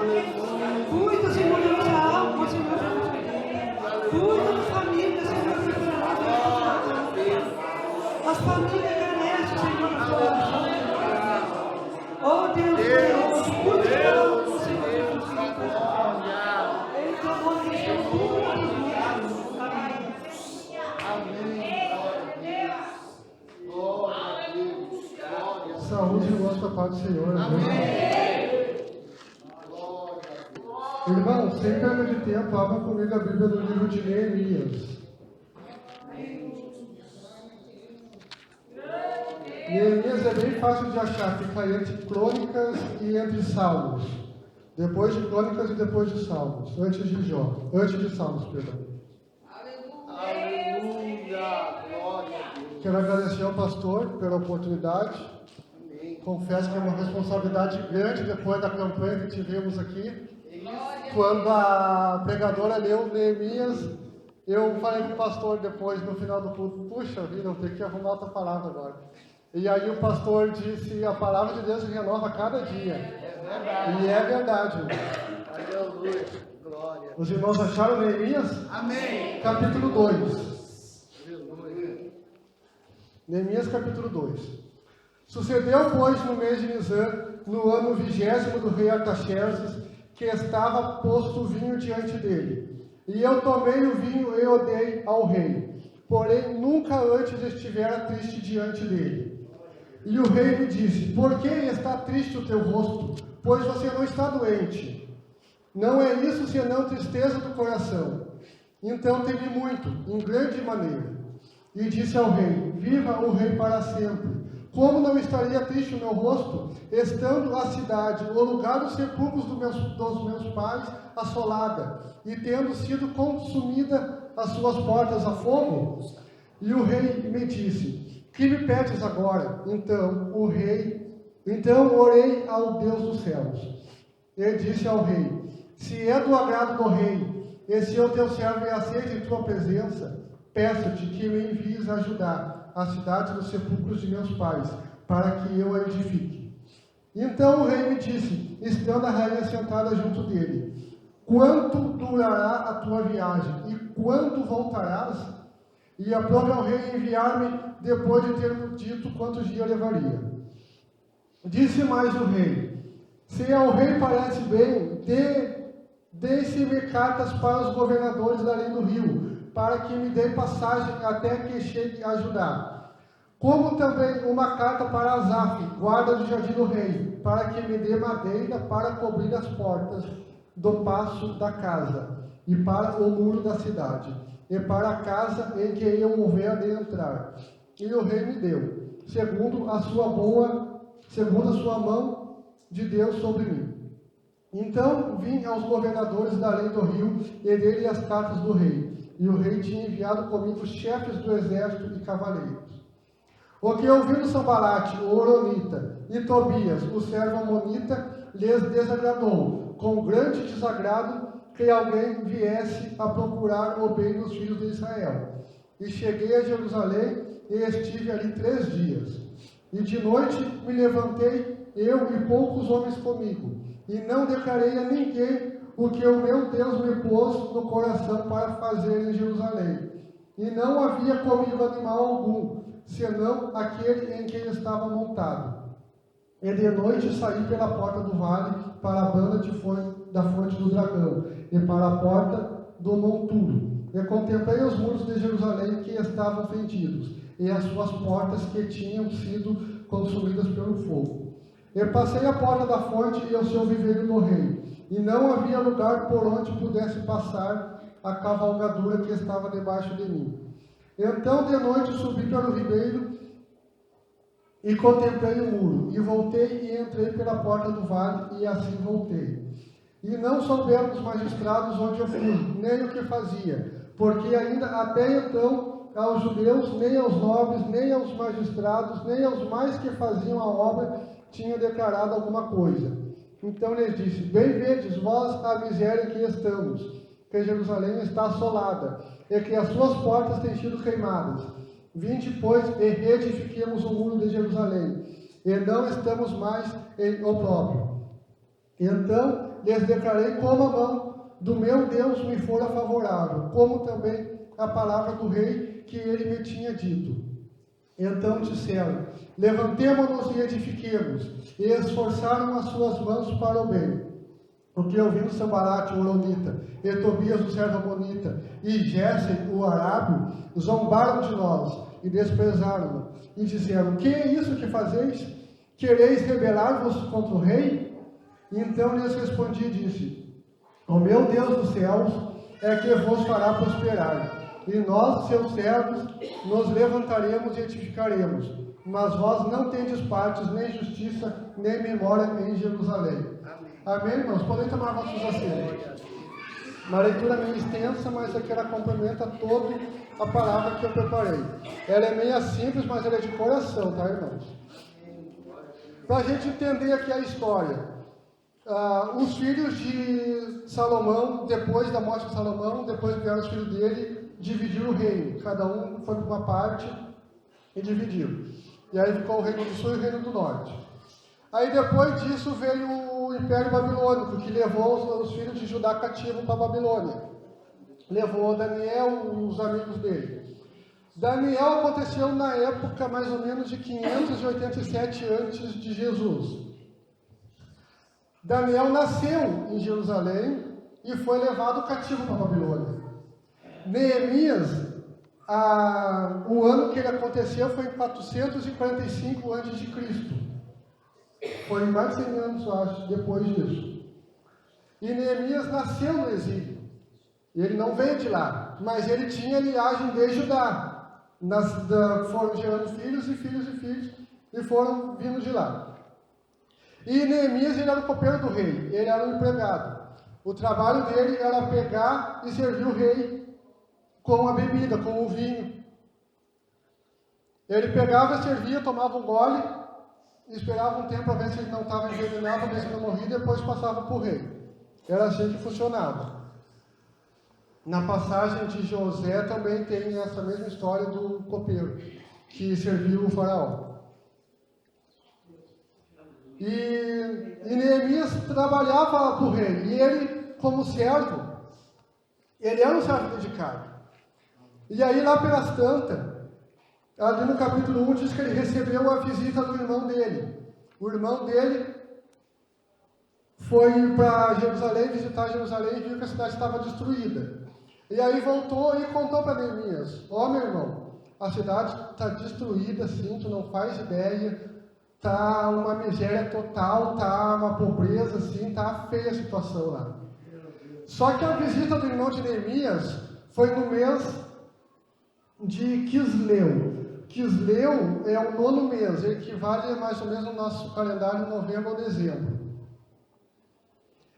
Cuida, Senhor, da nossa alma, Senhor Jesus. Cuida das famílias, Senhor Jesus. As famílias carecem, Senhor, da sua oração. Oh Deus, cuida de nós, Senhor Jesus. Ele clamou que estamos tudo na Amém. Saúde e gosto da paz do Senhor. Amém. Irmão, sem perda de tempo, abra comigo a Bíblia no livro de Neemias. Neemias é bem fácil de achar, fica entre Crônicas e entre Salmos. Depois de Crônicas e depois de Salmos. Antes de Salmos, perdão. Aleluia! Glória a Deus. Quero agradecer ao pastor pela oportunidade. Confesso que é uma responsabilidade grande depois da campanha que tivemos aqui. Quando a pregadora leu Neemias, eu falei para o pastor depois, no final do culto, puxa vida, eu tenho que arrumar outra palavra agora. E aí o pastor disse, a palavra de Deus se renova a cada dia. É verdade. E é verdade. Aleluia. Glória. Os irmãos acharam Neemias? Amém. Capítulo 2. Aleluia. Neemias capítulo 2. Sucedeu, pois, no mês de Nisan, no ano 20º do rei Artaxerxes, que estava posto o vinho diante dele. E eu tomei o vinho e o dei ao rei, porém nunca antes estivera triste diante dele. E o rei me disse, por que está triste o teu rosto? Pois você não está doente. Não é isso senão tristeza do coração. Então temi muito, em grande maneira. E disse ao rei, viva o rei para sempre. Como não estaria triste o meu rosto, estando a cidade, o lugar dos sepulcros dos meus pais, assolada, e tendo sido consumida as suas portas a fogo? E o rei me disse, que me pedes agora? Então orei ao Deus dos céus. Ele disse ao rei, se é do agrado do rei, e se o teu servo é aceito em tua presença, peço-te que me envies a Judá, a cidade dos sepulcros de meus pais, para que eu a edifique. Então o rei me disse, estando a rainha sentada junto dele, quanto durará a tua viagem, e quando voltarás? E aprove ao rei enviar-me, depois de ter dito quantos dias levaria. Disse mais o rei, se ao rei parece bem, dê-se-me cartas para os governadores dali do rio, para que me dê passagem até que chegue a Judá. Como também uma carta para Asaf, guarda do jardim do rei, para que me dê madeira para cobrir as portas do paço da casa, e para o muro da cidade, e para a casa em que eu houver de entrar. E o rei me deu, segundo a sua mão de Deus sobre mim. Então vim aos governadores da lei do rio, e dei-lhe as cartas do rei. E o rei tinha enviado comigo os chefes do exército e cavaleiros. O que ouvindo Sambalate, o Horonita, e Tobias, o servo amonita, lhes desagradou, com grande desagrado, que alguém viesse a procurar o bem dos filhos de Israel. E cheguei a Jerusalém, e estive ali 3 dias. E de noite me levantei, eu e poucos homens comigo, e não declarei a ninguém o que o meu Deus me pôs no coração para fazer em Jerusalém. E não havia comigo animal algum, senão aquele em quem estava montado. E de noite saí pela porta do vale para a banda da fonte do dragão, e para a porta do monturo. E contemplei os muros de Jerusalém que estavam fendidos, e as suas portas que tinham sido consumidas pelo fogo. E passei a porta da fonte e o seu viveiro do rei, e não havia lugar por onde pudesse passar a cavalgadura que estava debaixo de mim. Então de noite subi pelo ribeiro e contemplei o muro, e voltei e entrei pela porta do vale, e assim voltei. E não souberam os magistrados onde eu fui, nem o que fazia, porque ainda até então aos judeus, nem aos nobres, nem aos magistrados, nem aos mais que faziam a obra, tinham declarado alguma coisa. Então lhes disse, bem vedes vós a miséria em que estamos, que Jerusalém está assolada, e que as suas portas têm sido queimadas. Vinde, pois, e reedifiquemos o muro de Jerusalém, e não estamos mais em opróbrio. Então lhes declarei como a mão do meu Deus me fora favorável, como também a palavra do rei que ele me tinha dito. Então disseram: levantemo-nos e edifiquemos, e esforçaram as suas mãos para o bem. O que ouvindo Sambalate, o Horonita, e Tobias, o servo Amonita, e Gésem, o Arábio, zombaram de nós e desprezaram-no, e disseram: que é isso que fazeis? Quereis rebelar-vos contra o rei? Então lhes respondi e disse: o meu Deus dos céus é que vos fará prosperar, e nós, seus servos, nos levantaremos e edificaremos, mas vós não tendes partes, nem justiça, nem memória em Jerusalém. Amém, irmãos? Podem tomar vossos assentos. Uma leitura meio extensa, mas aqui ela complementa toda a palavra que eu preparei. Ela é meio simples, mas ela é de coração, tá, irmãos? Para a gente entender aqui a história. Os filhos de Salomão, depois da morte de Salomão, depois que vieram os filhos dele, dividiram o reino. Cada um foi para uma parte e dividiu. E aí ficou o reino do sul e o reino do norte. Aí depois disso veio o Império Babilônico, que levou os filhos de Judá cativo para a Babilônia. Levou Daniel, os amigos dele. Daniel aconteceu na época mais ou menos de 587 antes de Jesus. Daniel nasceu em Jerusalém e foi levado cativo para a Babilônia. Neemias, o ano que ele aconteceu foi em 445 a.C. Foi mais de 100 anos, eu acho, depois disso. E Neemias nasceu no exílio. Ele não veio de lá, mas ele tinha linhagem de Judá. Foram gerando filhos e filhos e filhos, e foram vindo de lá. E Neemias, ele era o copeiro do rei, ele era um empregado. O trabalho dele era pegar e servir o rei com a bebida, com o vinho. Ele pegava, servia, tomava um gole, esperava um tempo para ver se ele não estava envenenado, para ver se não morria, e depois passava para o rei. Era assim que funcionava. Na passagem de José também tem essa mesma história do copeiro, que serviu o faraó. E Neemias trabalhava para o rei, e ele, como servo, ele era um servo dedicado. E aí, lá pelas tantas, ali no capítulo 1, diz que ele recebeu a visita do irmão dele. O irmão dele foi para Jerusalém, visitar Jerusalém, e viu que a cidade estava destruída. E aí voltou e contou para Neemias: ó, meu irmão, a cidade está destruída, assim, tu não faz ideia. Está uma miséria total, está uma pobreza, assim, está feia a situação lá. Só que a visita do irmão de Neemias foi no mês de Quisleu. Quisleu é o 9º mês, ele equivale mais ou menos no nosso calendário novembro ou dezembro.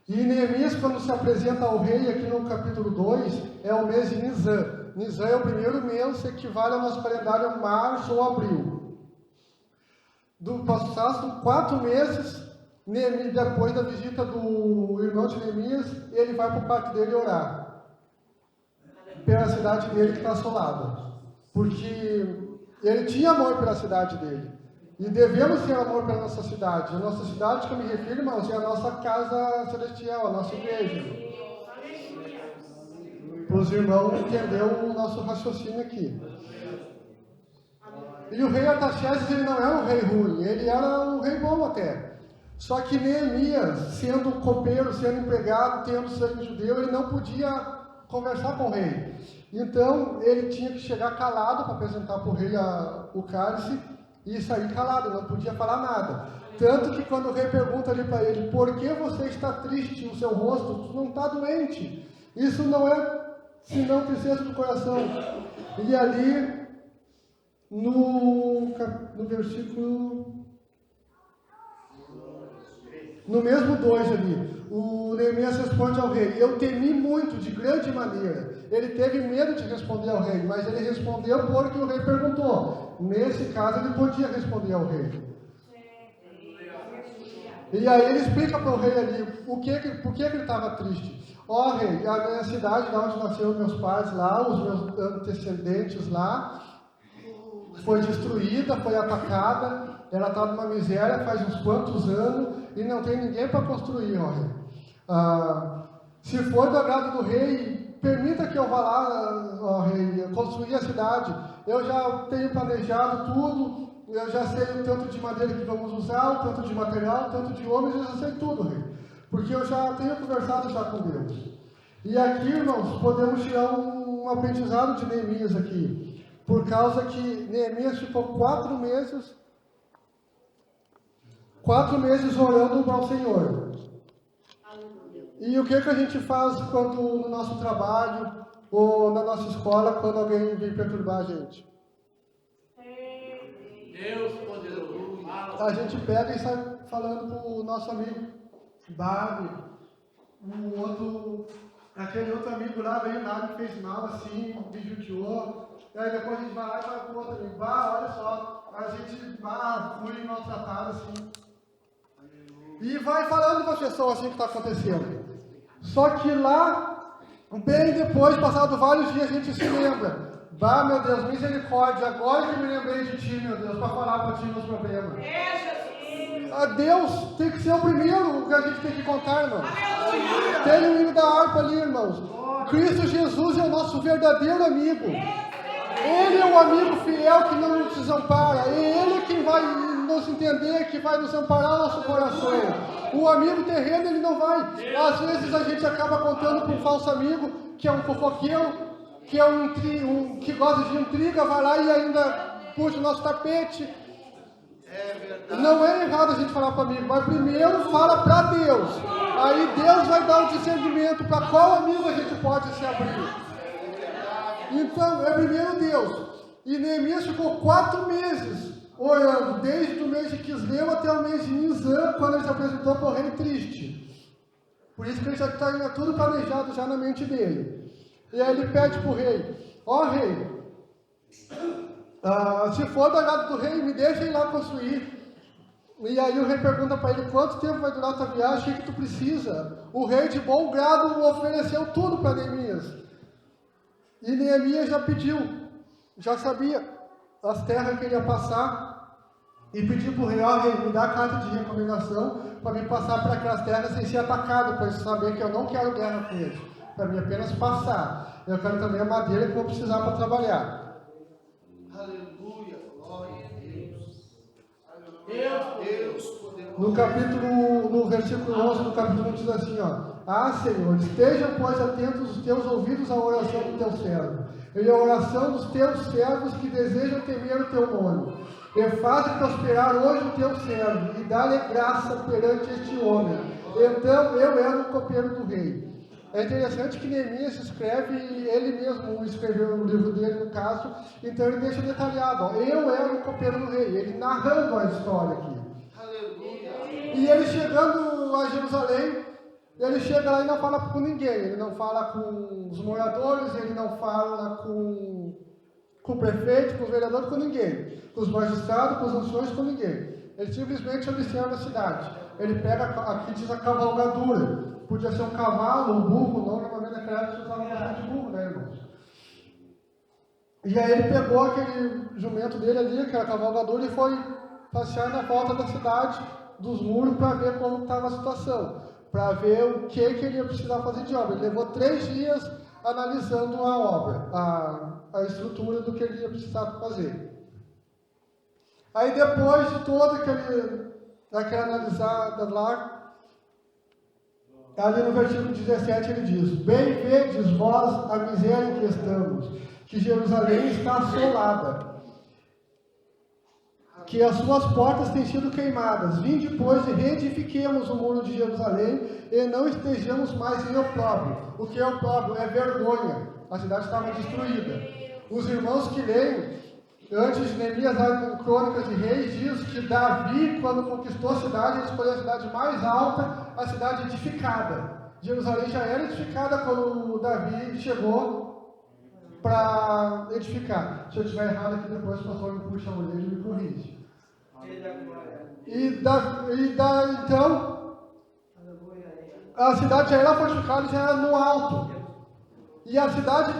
E Neemias, quando se apresenta ao rei, aqui no capítulo 2, é o mês de Nisan. Nisan é o primeiro mês, equivale ao nosso calendário março ou abril. Passaram 4 meses, depois da visita do irmão de Neemias, ele vai para o quarto dele orar pela cidade dele que está assolada, porque ele tinha amor pela cidade dele, e devemos ter amor pela nossa cidade. A nossa cidade, que eu me refiro, irmãos, é a nossa casa celestial, a nossa igreja. Para os irmãos entenderem o nosso raciocínio aqui. E o rei Artaxerxes, ele não era um rei ruim, ele era um rei bom até. Só que Neemias, sendo copeiro, sendo empregado, tendo sangue judeu, ele não podia conversar com o rei. Então, ele tinha que chegar calado para apresentar para o rei o cálice e sair calado, não podia falar nada. Tanto que quando o rei pergunta ali para ele: por que você está triste no seu rosto? Tu não está doente. Isso não é senão tristeza do coração. E ali, no versículo, no mesmo 2 ali, o Neemias responde ao rei: eu temi muito, de grande maneira. Ele teve medo de responder ao rei, mas ele respondeu porque o rei perguntou. Nesse caso, ele podia responder ao rei. E aí ele explica para o rei ali por que ele estava triste. Ó rei, a minha cidade, lá onde nasceram meus pais lá, os meus antecedentes lá, foi destruída, foi atacada, ela está numa miséria faz uns quantos anos, e não tem ninguém para construir, ó rei. Se for do agrado do rei, permita que eu vá lá, ó rei, construir a cidade. Eu já tenho planejado tudo, eu já sei o tanto de madeira que vamos usar, o tanto de material, o tanto de homens, eu já sei tudo, rei. Porque eu já tenho conversado já com Deus. E aqui, irmãos, podemos tirar um aprendizado de Neemias aqui. Por causa que Neemias ficou 4 meses orando ao Senhor. E o que a gente faz quando no nosso trabalho ou na nossa escola, quando alguém vem perturbar a gente? Deus poderoso. A gente pega e sai falando pro nosso amigo Barbie, aquele outro amigo lá veio nada, fez mal assim, me judiou. E aí depois a gente vai lá e fala pro outro amigo, olha só, a gente fui maltratado assim. E vai falando para as pessoas assim o que está acontecendo. Só que lá, bem depois, passado vários dias, a gente se lembra. Meu Deus, misericórdia, agora que me lembrei de ti, meu Deus, para falar para ti meus problemas. Deus tem que ser o primeiro que a gente tem que contar, irmão. Tem o hino da harpa ali, irmãos. Cristo Jesus é o nosso verdadeiro amigo. Ele é o amigo fiel que não nos desampara. É Ele quem vai nos entender, que vai nos amparar nosso coração. O amigo terreno, ele não vai. Às vezes a gente acaba contando para um falso amigo, que é um fofoqueiro, que é que gosta de intriga, vai lá e ainda puxa o nosso tapete. Não é errado a gente falar para o amigo, mas primeiro fala para Deus. Aí Deus vai dar o discernimento para qual amigo a gente pode se abrir. Então, é primeiro Deus. E Neemias ficou 4 meses orando, desde o mês de Quisleu até o mês de Nisan, quando ele se apresentou para o rei triste. Por isso que ele já está tudo planejado já na mente dele. E aí ele pede para o rei, rei, se for do agrado do rei, me deixa ir lá construir. E aí o rei pergunta para ele, quanto tempo vai durar a tua viagem, o que tu precisa? O rei de bom grado ofereceu tudo para Neemias. E Neemias já pediu, já sabia as terras que ele ia passar, e pediu para o rei, rei, me dá a carta de recomendação para me passar para aquelas terras sem ser atacado, para eles saberem que eu não quero guerra com eles, para mim apenas passar. Eu quero também a madeira que eu vou precisar para trabalhar. Aleluia, glória a Deus. Deus poderoso. No versículo 11 do capítulo 1 diz assim, Senhor, estejam, pois, atentos os teus ouvidos à oração do teu servo, e à oração dos teus servos que desejam temer o teu nome. E faze prosperar hoje o teu servo, e dá-lhe graça perante este homem. Então eu era o copeiro do rei. É interessante que Neemias escreve, ele mesmo escreveu no livro dele, no caso, então ele deixa detalhado, eu era o copeiro do rei, ele narrando a história aqui. Aleluia. E ele chegando a Jerusalém, ele chega lá e não fala com ninguém, ele não fala com os moradores, ele não fala com o prefeito, com os vereadores, com ninguém, com os magistrados, com os anciões, com ninguém. Ele simplesmente observa a cidade. Ele pega, aqui diz a cavalgadura, podia ser um cavalo, um burro, não, normalmente naquela época se usava bastante burro, né, irmãos? E aí ele pegou aquele jumento dele ali, aquela cavalgadura, e foi passear na volta da cidade, dos muros, para ver como estava a situação, para ver o que ele ia precisar fazer de obra. Ele levou 3 dias analisando a obra, a estrutura do que ele ia precisar fazer. Aí depois de toda aquela analisada lá, ali no versículo 17 ele diz, bem vedes vós a miséria em que estamos, que Jerusalém está assolada, que as suas portas têm sido queimadas. Vinde, pois, e reedifiquemos o muro de Jerusalém, e não estejamos mais em opróbrio. O que é opróbrio? É vergonha. A cidade estava destruída. Os irmãos que leem, antes de Neemias, em Crônicas de Reis, diz que Davi, quando conquistou a cidade, ele escolheu a cidade mais alta, a cidade edificada. Jerusalém já era edificada quando Davi chegou para edificar. Se eu estiver errado aqui, depois o pastor me puxa a orelha e me corrige. Então, a cidade já era fortificada, já era no alto. E a cidade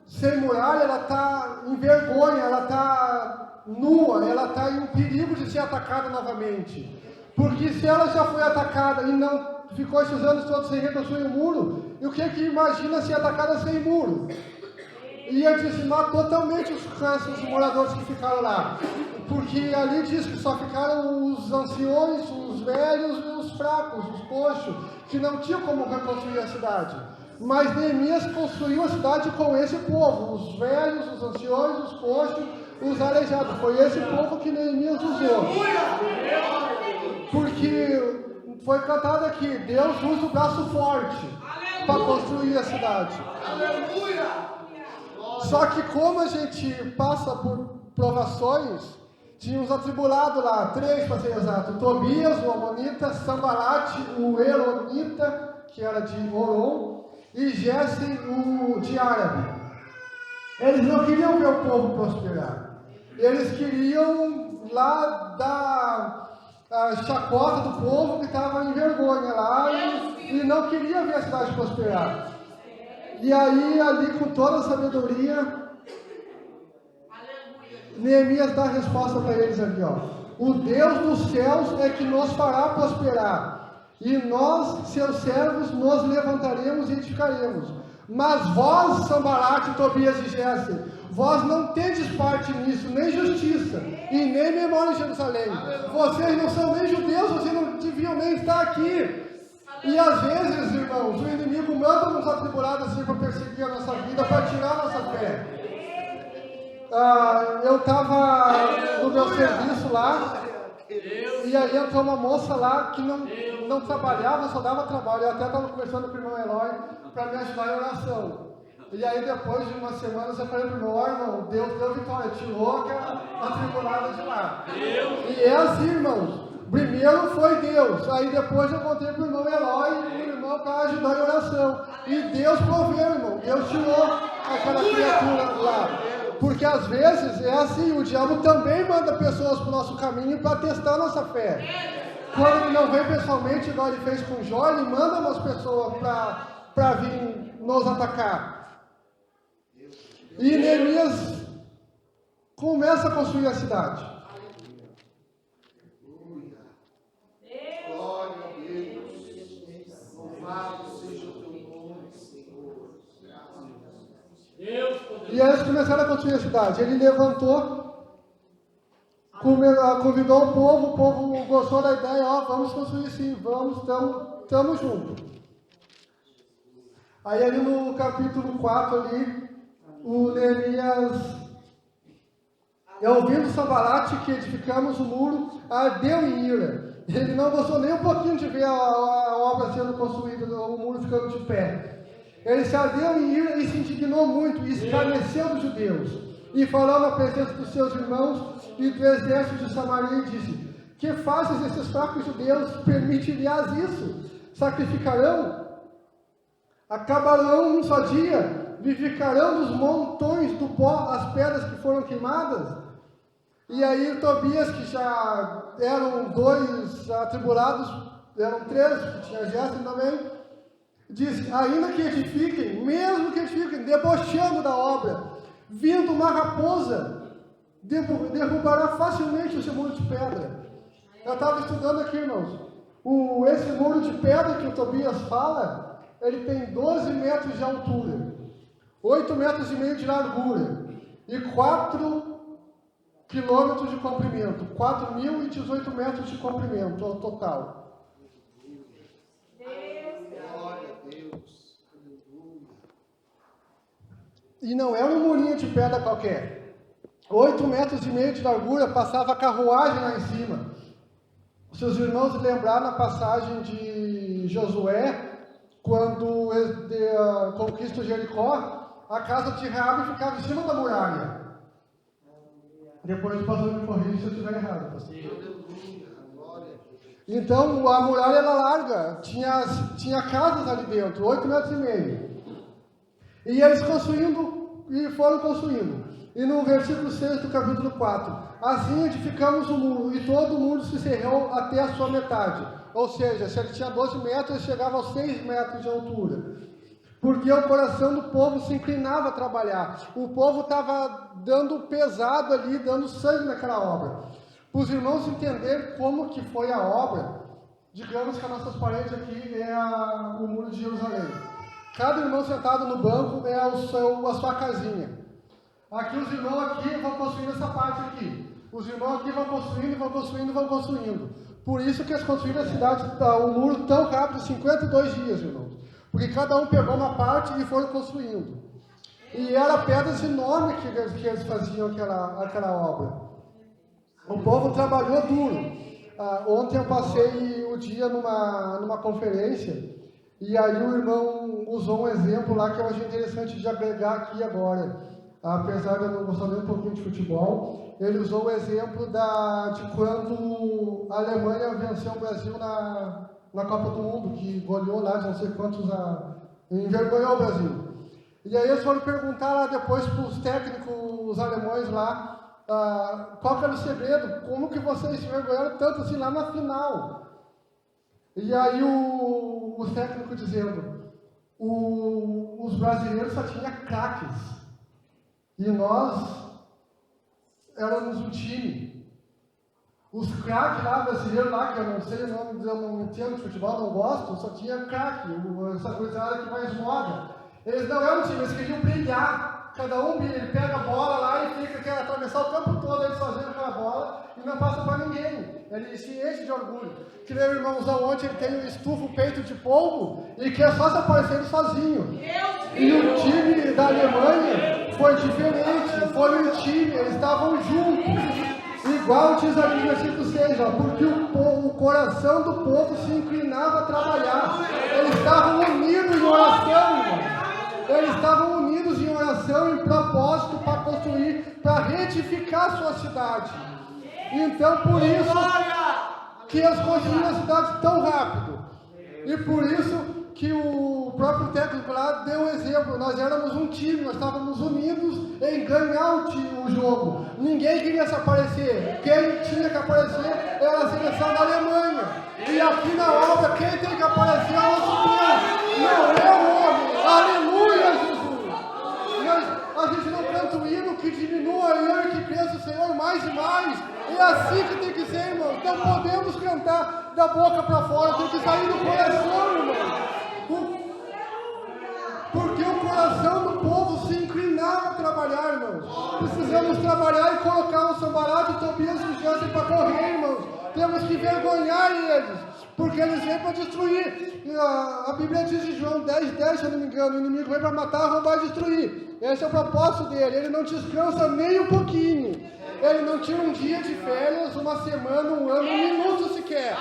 sem muralha, ela está em vergonha, ela está nua, ela está em perigo de ser atacada novamente. Porque se ela já foi atacada e não ficou esses anos todos sem reconstruir o muro, e o que imagina ser atacada sem muro? Ia dizimar totalmente os moradores que ficaram lá. Porque ali diz que só ficaram os anciões, os velhos e os fracos, os coxos, que não tinham como reconstruir a cidade. Mas Neemias construiu a cidade com esse povo, os velhos, os anciões, os coxos, os aleijados. Foi esse povo que Neemias usou. Porque foi cantado aqui, Deus usa o braço forte para construir a cidade. Só que como a gente passa por provações, tinha uns atribulados lá, 3 para ser exato, Tobias, o Amonita, Sambalate, o Elonita, que era de Horon, e Gesem, o de Árabe. Eles não queriam ver o povo prosperar. Eles queriam lá dar a chacota do povo que estava em vergonha lá e não queria ver a cidade prosperar. E aí, ali com toda a sabedoria, Neemias dá a resposta para eles ali, ó. O Deus dos céus é que nos fará prosperar, e nós, seus servos, nos levantaremos e edificaremos. Mas vós, Sambalate, Tobias e Gesem, vós não tendes parte nisso, nem justiça, e nem memória em Jerusalém. Vocês não são nem judeus, vocês não deviam nem estar aqui. E às vezes, irmãos, o inimigo manda nos atribulados assim para perseguir a nossa vida, para tirar a nossa fé. Eu estava no meu serviço lá, e aí entrou uma moça lá que não trabalhava, só dava trabalho. Eu até estava conversando com o irmão Eloy para me ajudar em oração. E aí depois de umas semanas eu falei para o irmão, Deus deu vitória, tirou aquela atribulada de lá. E é assim, irmãos. Primeiro foi Deus, aí depois eu contei para o irmão Eloy e o irmão para ajudar em oração. E Deus proveu, irmão. Deus tirou aquela criatura lá. Porque às vezes é assim, o diabo também manda pessoas para o nosso caminho para testar a nossa fé. Quando ele não vem pessoalmente, igual ele fez com Jó, ele manda umas pessoas para vir nos atacar. E Neemias começa a construir a cidade. Glória a Deus. Louvado seja o teu nome, Senhor. E aí eles começaram a construir a cidade. Ele levantou, convidou o povo gostou da ideia, ó, vamos construir sim, vamos, estamos juntos. Aí ali no capítulo 4 ali, o Neemias, ouvindo Sambalate que edificamos o muro, ardeu em ira. Ele não gostou nem um pouquinho de ver a obra sendo construída, o muro ficando de pé. Ele se ardeu em ira e se indignou muito, e escarneceu dos judeus. E falou na presença dos seus irmãos e do exército de Samaria e disse: que fazes esses fracos judeus? Permitiriás isso? Sacrificarão? Acabarão num só dia? Vivificarão dos montões do pó as pedras que foram queimadas? E aí Tobias, que já eram 2 atribulados, eram 3, que tinha Gesem também, diz, ainda que edifiquem, mesmo que edifiquem, debochando da obra, vindo uma raposa, derrubará facilmente esse muro de pedra. Eu estava estudando aqui, irmãos, esse muro de pedra que o Tobias fala, ele tem 12 metros de altura, 8 metros e meio de largura, e 4 quilômetros de comprimento, 4.018 metros de comprimento ao total. E não é um murinho de pedra qualquer. 8 metros e meio de largura, passava a carruagem lá em cima. Os seus irmãos lembraram na passagem de Josué, quando conquista Jericó, a casa de Raabe ficava em cima da muralha. Depois o pastor me corrige se eu estiver errado, pastor. Então a muralha era larga, tinha casas ali dentro, 8 metros e meio. E eles foram construindo. E no versículo 6 do capítulo 4, assim edificamos o muro, e todo o muro se cerrou até a sua metade. Ou seja, se ele tinha 12 metros, ele chegava aos 6 metros de altura. Porque o coração do povo se inclinava a trabalhar. O povo estava dando pesado ali, dando sangue naquela obra. para os irmãos entenderem como que foi a obra. Digamos que as nossas paredes aqui é o Muro de Jerusalém. Cada irmão sentado no banco é a sua casinha. Aqui os irmãos aqui vão construindo essa parte aqui. Os irmãos aqui vão construindo, vão construindo, vão construindo. Por isso que eles construíram a cidade, o muro tão rápido, 52 dias, irmãos. Porque cada um pegou uma parte e foram construindo. E eram pedras enormes que eles faziam aquela obra. O povo trabalhou duro. Ontem eu passei o dia numa conferência, e aí o irmão usou um exemplo lá que eu achei interessante de agregar aqui agora. Apesar de eu não gostar nem um pouquinho de futebol, ele usou o exemplo de quando a Alemanha venceu o Brasil na Copa do Mundo, que goleou lá de não sei quantos, envergonhou o Brasil. E aí eles foram perguntar lá depois para os técnicos alemães lá, qual que era o segredo, como que vocês se envergonharam tanto assim lá na final. E aí os técnicos dizendo, os brasileiros só tinham craques. E nós éramos um time. Os craques lá, brasileiros lá, que eu não sei o nome, eu não entendo de futebol, não gosto, só tinha craque, essa coisa que mais moda. Eles não eram um time, eles queriam brilhar. Cada um ele pega a bola lá e fica, quer atravessar o campo todo ele sozinho aquela bola e não passa para ninguém. Ele se enche de orgulho. Que meu irmãozão ontem ele tem estufa o peito de polvo e quer só se aparecer sozinho. E o time da Alemanha foi diferente, foi um time, eles estavam juntos, igual diz ali no versículo 6, porque o coração do povo se inclinava a trabalhar, eles estavam unidos em oração, eles estavam unidos em oração, em propósito para construir, para retificar a sua cidade. Então por isso que eles construíram a cidade tão rápido, e por isso que o próprio técnico lá deu um exemplo. Nós éramos um time, nós estávamos unidos em ganhar o jogo. Ninguém queria se aparecer. Quem tinha que aparecer era a seleção da Alemanha. E aqui na obra, quem tem que aparecer é o nosso Deus. Não é o homem. Aleluia, Jesus. A gente não canta o hino que diminua eu e que cresça o Senhor mais e mais. É assim que tem que ser, irmão. Não podemos cantar da boca para fora, tem que sair do coração, irmão. Porque o coração do povo se inclinava a trabalhar, irmãos. Precisamos trabalhar e colocar o Sanballat, o Tobias e o Gesem para correr, irmãos. Temos que vergonhar eles, porque eles vêm para destruir. A Bíblia diz em João 10:10, se eu não me engano, o inimigo vem para matar, roubar e destruir. Esse é o propósito dele, ele não descansa nem um pouquinho. Ele não tira um dia de férias, uma semana, um ano, um minuto sequer.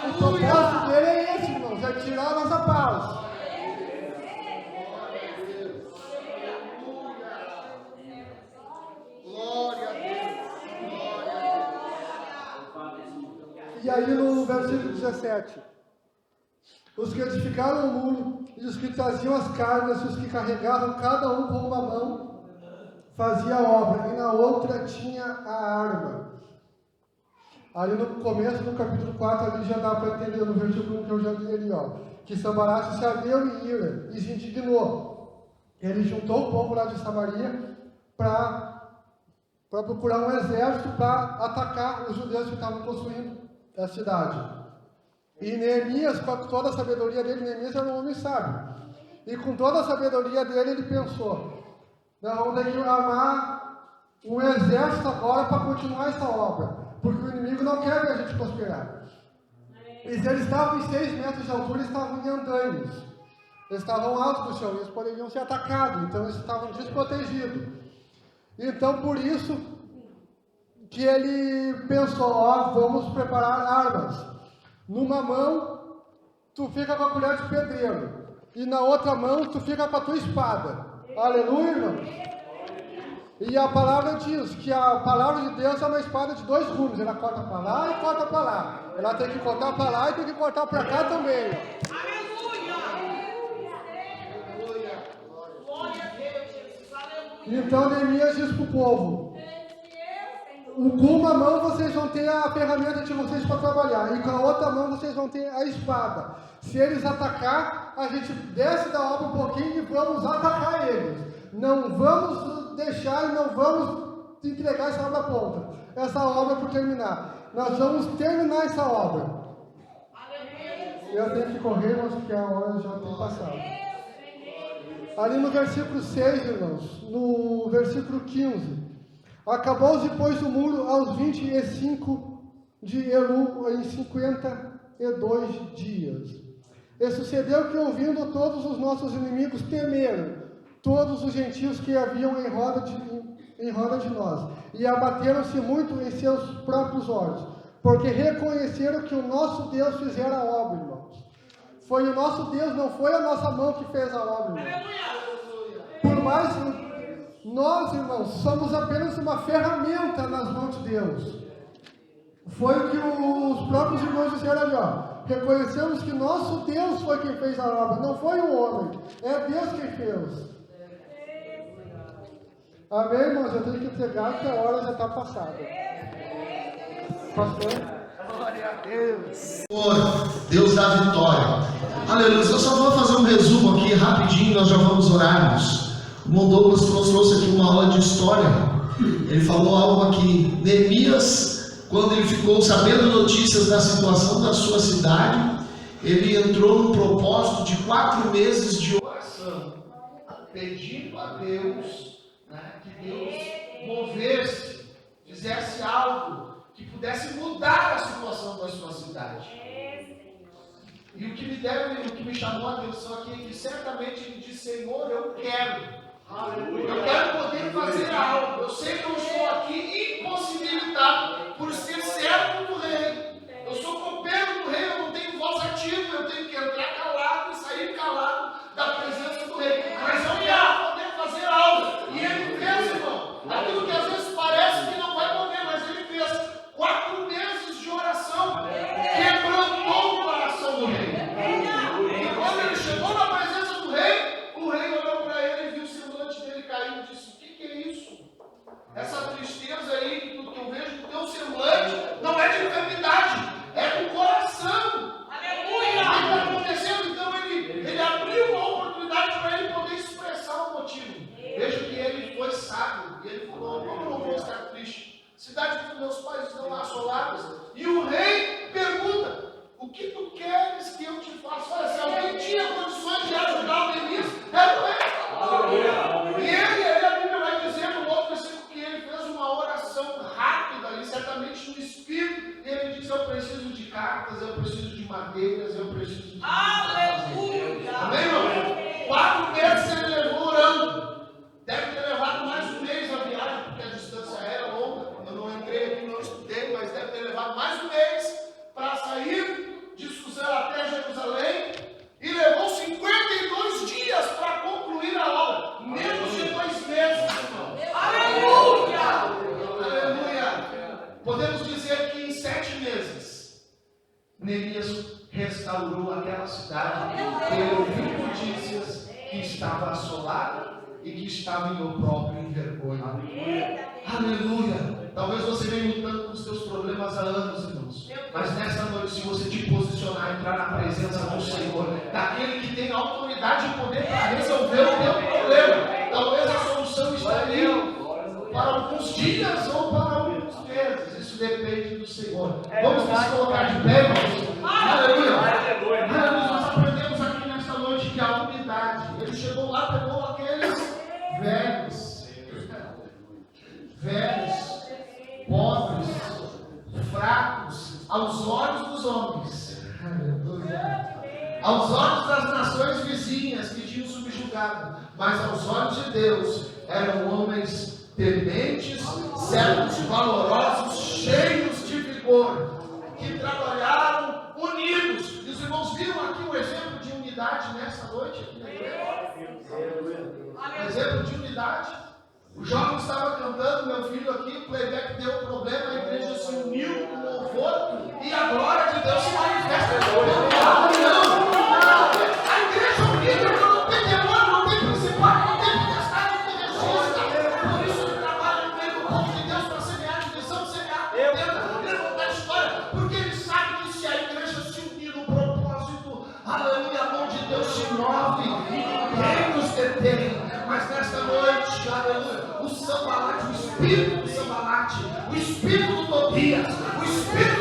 O propósito dele é esse, irmãos, é tirar a nossa paz. E aí no versículo 17, os que edificaram o muro, e os que traziam as cargas, e os que carregavam cada um com uma mão, fazia a obra, e na outra tinha a arma. Ali no começo do capítulo 4, ali já dá para entender, no versículo 1 que eu já li ali, que Sanballat se ardeu em ira e se indignou. Ele juntou o povo lá de Samaria para procurar um exército para atacar os judeus que estavam construindo a cidade. E Neemias, com toda a sabedoria dele, Neemias era um homem sábio. E com toda a sabedoria dele, ele pensou, nós vamos ter que armar um exército agora para continuar essa obra, porque o inimigo não quer ver a gente prosperar. E se eles estavam em 6 metros de altura, eles estavam em andaimes. Eles estavam altos do chão, eles poderiam ser atacados, então eles estavam desprotegidos. Então, por isso que ele pensou, vamos preparar armas. Numa mão, tu fica com a colher de pedreiro, e na outra mão, tu fica com a tua espada. Aleluia, irmãos. E a palavra diz que a palavra de Deus é uma espada de 2 gumes. Ela corta para lá e corta para lá. Ela tem que cortar para lá e tem que cortar para cá também. Então Neemias diz para o povo, com uma mão vocês vão ter a ferramenta de vocês para trabalhar, e com a outra mão vocês vão ter a espada. Se eles atacar, a gente desce da obra um pouquinho e vamos atacar eles. Não vamos deixar e não vamos entregar essa obra pronta, essa obra por terminar. nós vamos terminar essa obra. Eu tenho que correr, mas porque a hora já tem passado. Ali no versículo 6, irmãos, no versículo 15. Acabou-se, pois, o muro aos 25 de Elu, em 52 dias. E sucedeu que, ouvindo todos os nossos inimigos, temeram todos os gentios que haviam em roda de nós, e abateram-se muito em seus próprios olhos, porque reconheceram que o nosso Deus fizera a obra, irmãos. Foi o nosso Deus, não foi a nossa mão que fez a obra, irmãos. Por mais que nós, irmãos, somos apenas uma ferramenta nas mãos de Deus. Foi o que os próprios irmãos disseram ali, ó. Reconhecemos que nosso Deus foi quem fez a obra, não foi o homem, é Deus quem fez. Amém, irmãos? Eu tenho que entregar que a hora já está passada. Pastor? Glória a Deus. Deus da vitória. Aleluia. Eu só vou fazer um resumo aqui rapidinho, nós já vamos orarmos. O irmão Douglas trouxe aqui uma aula de história. Ele falou algo aqui. Neemias, quando ele ficou sabendo notícias da situação da sua cidade, ele entrou num propósito de 4 meses de oração, pedindo a Deus, que Deus movesse, fizesse algo que pudesse mudar a situação da sua cidade. E o que me chamou a atenção aqui é que certamente ele disse: Senhor, eu quero. Eu quero poder fazer algo. Eu sei que eu estou aqui impossibilitado por ser servo do rei. Eu sou copeiro do rei, eu não tenho voz ativa, eu tenho que entrar calado e sair calado da presença do rei. Mas eu quero poder fazer algo. E ele fez, irmão, aquilo que às vezes parece que não vai mover, mas ele fez 4 meses de oração, quebrantou o coração do rei. E quando ele chegou na presença do rei, o rei olhou para ele e viu o semblante dele caindo e disse: o que é isso? Essa tristeza aí que eu vejo no teu semblante não é de enfermidade, é do coração. Aleluia! O que está acontecendo? Então ele abriu uma oportunidade para ele poder expressar o motivo. Veja que ele foi sábio e ele falou: como eu não vou estar triste? Cidade que meus pais estão assoladas. E o rei pergunta: o que tu queres que eu te faça? Olha, se alguém tinha condições de ajudar o Neemias, era o rei. E ele, a Bíblia vai dizer no outro versículo que ele fez uma oração rápida ali, certamente no Espírito, e ele diz: eu preciso de cartas, eu preciso de madeiras, eu preciso de... Aleluia! Amém, irmão? 4 meses ele levou orando. Deve ter levado mais um mês a viagem, porque a distância era longa. Eu não entrei aqui, não estudei, mas deve ter levado mais um mês para sair de Suzã até Jerusalém. E levou 52 dias para concluir a obra. Menos de 2 meses, irmão. Aleluia! Aleluia! Podemos dizer que em 7 meses, Neemias restaurou aquela cidade. Ele ouviu notícias que estava assolada e que estava em opróbrio e envergonha. Aleluia! Talvez você venha lutando com os seus problemas há anos, irmãos. Mas nessa noite, se você te posicionar, entrar na presença do Senhor, daquele que tem autoridade e poder para resolver o teu problema, talvez a solução estaria para alguns dias ou para alguns meses. Isso depende do Senhor. Vamos nos colocar de pé, irmãos. Aleluia! Aleluia! Nós aprendemos aqui nesta noite que a unidade. Ele chegou lá, pegou aqueles velhos, pobres, fracos, aos olhos dos homens, aos olhos das nações vizinhas que tinham subjugado, mas aos olhos de Deus eram homens tementes, servos valorosos, cheios de vigor, que trabalharam unidos. E os irmãos viram aqui um exemplo de unidade nessa noite aqui na igreja? Um exemplo de unidade. O jovem estava cantando, meu filho aqui, o playback deu problema, a igreja se uniu com louvor e a glória de Deus se manifesta. A igreja unida não tem demônio, não tem principado, não tem potestade, não tem regista. Por isso ele trabalha no meio do povo de Deus para semear divisão, semear contenda, levantar história, porque ele sabe que se a igreja se unir no propósito, aleluia, a mão de Deus se move e ninguém nos detém. Mas nesta noite, aleluia, o Sambalate, o espírito do Sambalate, o espírito do Tobias, o espírito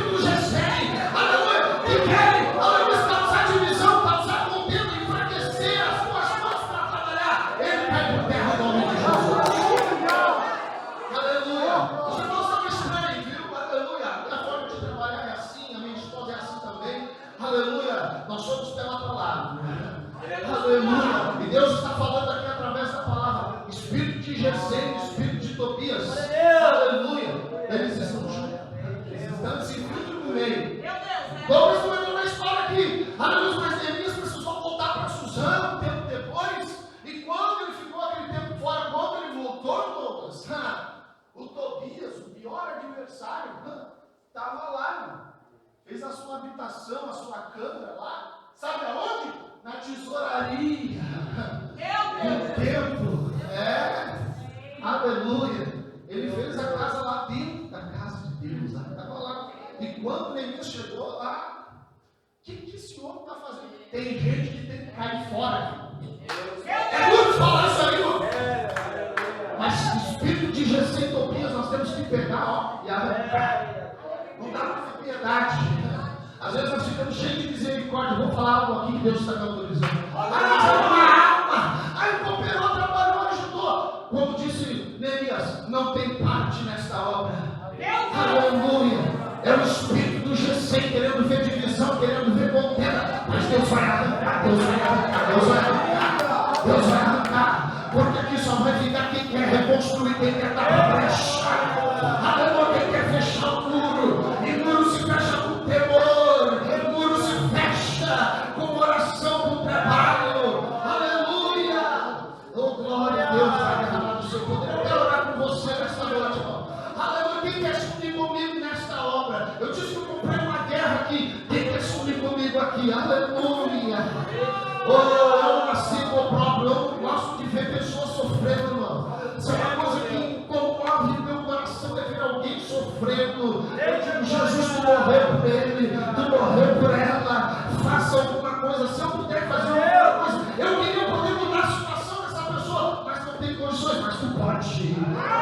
habitação, a sua câmara lá, sabe aonde? Na tesouraria. No templo. Aleluia. Ele fez a casa lá dentro da casa de Deus. Estava lá. E quando Neemias chegou lá, o que esse homem está fazendo? Tem gente que tem que cair fora. É muito falar isso aí, irmão. Mas espírito de Gesem Tobias nós temos que pegar, ó, e arrancar. Não dá para ter piedade. Às vezes nós ficamos cheios de misericórdia. Vou falar algo aqui que Deus está me autorizando. Aí cooperou, trabalhou, ajudou. Como disse Neemias, não tem parte nesta obra. Aleluia. É o espírito do Gesem querendo ver divisão, querendo ver contenda. Mas Deus vai arrancar, Deus vai arrancar, Deus vai arrancar, Deus vai arrancar. Porque aqui só vai ficar quem quer reconstruir, quem quer dar para brecha. Aleluia, quem quer fechar o muro. E muro se fecha com temor. E muro se fecha com oração, com trabalho. Aleluia. Oh, glória a Deus, vai derramar do seu poder. Eu quero orar com você nesta noite, irmão. Aleluia, quem quer se unir comigo nesta obra? Eu disse que eu comprei uma guerra aqui. Quem quer se unir comigo aqui? Aleluia. Oh, eu nasci com o próprio. Eu não gosto de ver pessoas sofrendo, irmão. Isso é uma coisa que comove meu coração, é ver alguém sofrendo. Eu digo, Jesus, tu morreu por ele, tu morreu por ela. Faça alguma coisa. Se eu puder fazer alguma coisa, eu queria poder mudar a situação dessa pessoa, mas não tem condições. Mas tu pode.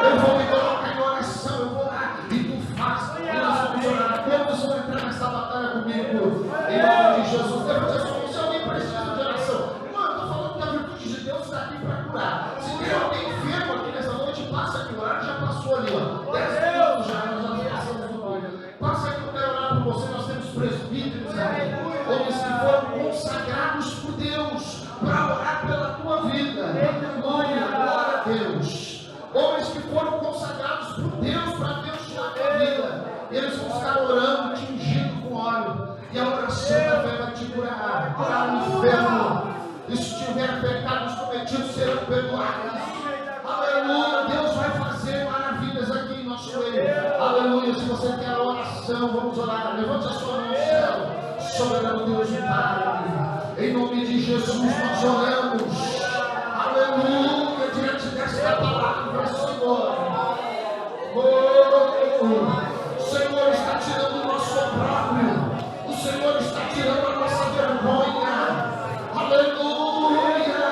Eu vou me colocar em oração, eu vou lá e tu faz. E nós vamos orar. Quantos vão entrar nessa batalha comigo? Em nome de Jesus. Levante a sua mão. Se alguém precisa de oração, irmão, eu estou falando que a virtude de Deus está aqui para curar. Se tem alguém enfermo aqui nessa noite, passa aqui. O horário já passou ali, ó. 10 minutos já, nós já passamos do nome. Passa aqui, eu quero orar por você. Nós temos presbíteros aqui, homens que foram consagrados por Deus para orar pela tua vida. Aleluia, glória a Deus. Homens que foram consagrados por Deus para abençoar a tua vida. Eles vão estar orando, te ungindo com óleo. E a oração da fé vai te curar. Curar o inferno. E se tiver pecados cometidos, serão perdoados. Aleluia. Deus vai fazer maravilhas aqui em nosso meio. Aleluia. Se você quer a oração, vamos orar. Levante a sua mão ao céu. Soberano Deus e Pai. Em nome de Jesus nós oramos. Aleluia. Diante desta palavra, Senhor. O Senhor está tirando o nosso opróbrio. O Senhor está tirando a nossa vergonha. Aleluia.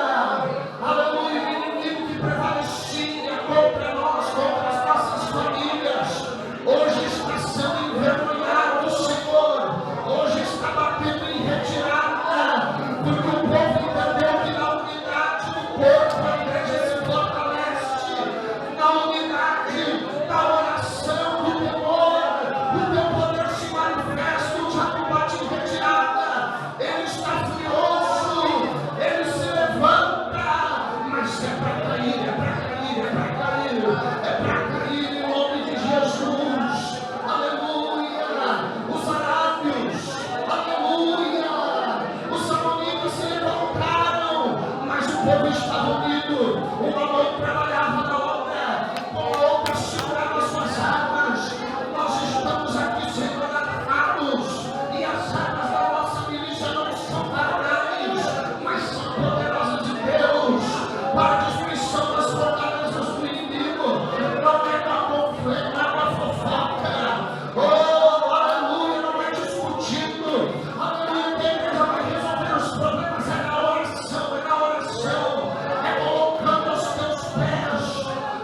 Aleluia. O inimigo que prevalecia contra nós, contra as nossas famílias, hoje está sendo envergonhado, Senhor. Hoje está batendo em retirada. Porque o povo entendeu que na unidade do corpo a igreja se fortalece. Na unidade da oração, do temor, o teu poder se manifesta, o diabo bate em retirada. Ele está furioso, ele se levanta, mas é para cair, é para cair, é para cair, é para cair em nome de Jesus. Aleluia. Os arábios, aleluia. Os amonitas se levantaram, mas o povo estava unido. Uma mão trabalhava na obra, com a outra segurava as suas armas. Nós estamos aqui sendo atacados, e as armas da nossa milícia não são carnais, mas são poderosas de Deus para a destruição das fortalezas do inimigo. Não é com a conflito, não é com a fofoca. Oh, aleluia, não é discutindo. Aleluia, que a igreja vai resolver os problemas. É na oração, é na oração. É colocando aos teus pés.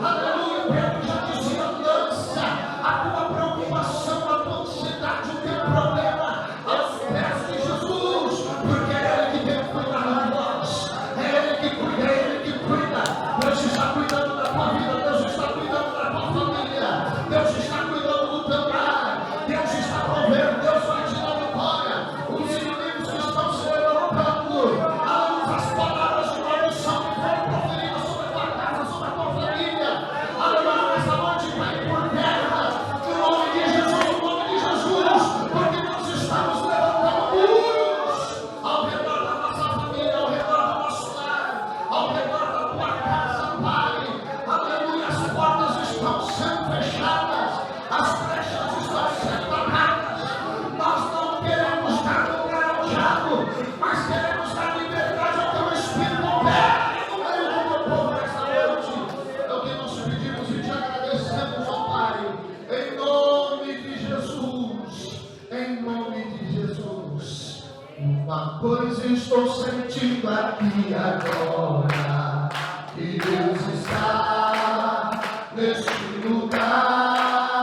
Aleluia, Pedro já dizia, lança a tua preocupação, a tua ansiedade, o teu problema aos pés de Jesus, porque é Ele que tem cuidado de nós. sentindo aqui agora que Deus está neste lugar.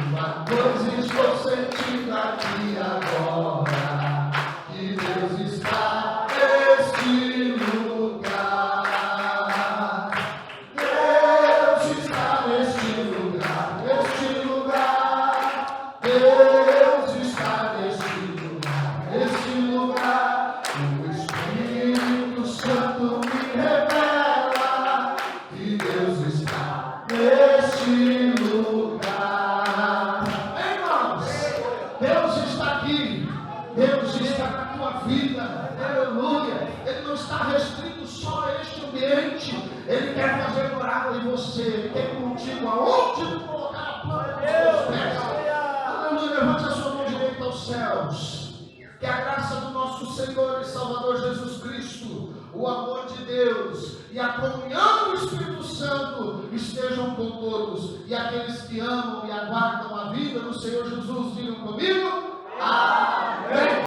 Uma coisa estou sentindo aqui agora que Deus está neste lugar. Deus está neste lugar, neste lugar. Deus está neste lugar, neste lugar. O Espírito Santo me revela que Deus está neste lugar. Irmãos, Deus está aqui, Deus está na tua vida, aleluia. Ele não está restrito só a este ambiente, Ele quer fazer morada em você, Ele quer contigo aonde tu colocar a planta dos teus pés. Aleluia, levante a sua mão direita aos céus. Que a graça do nosso Senhor e Salvador Jesus Cristo, o amor de Deus e a comunhão do Espírito Santo estejam com todos. E aqueles que amam e aguardam a vida do Senhor Jesus, digam comigo. Amém.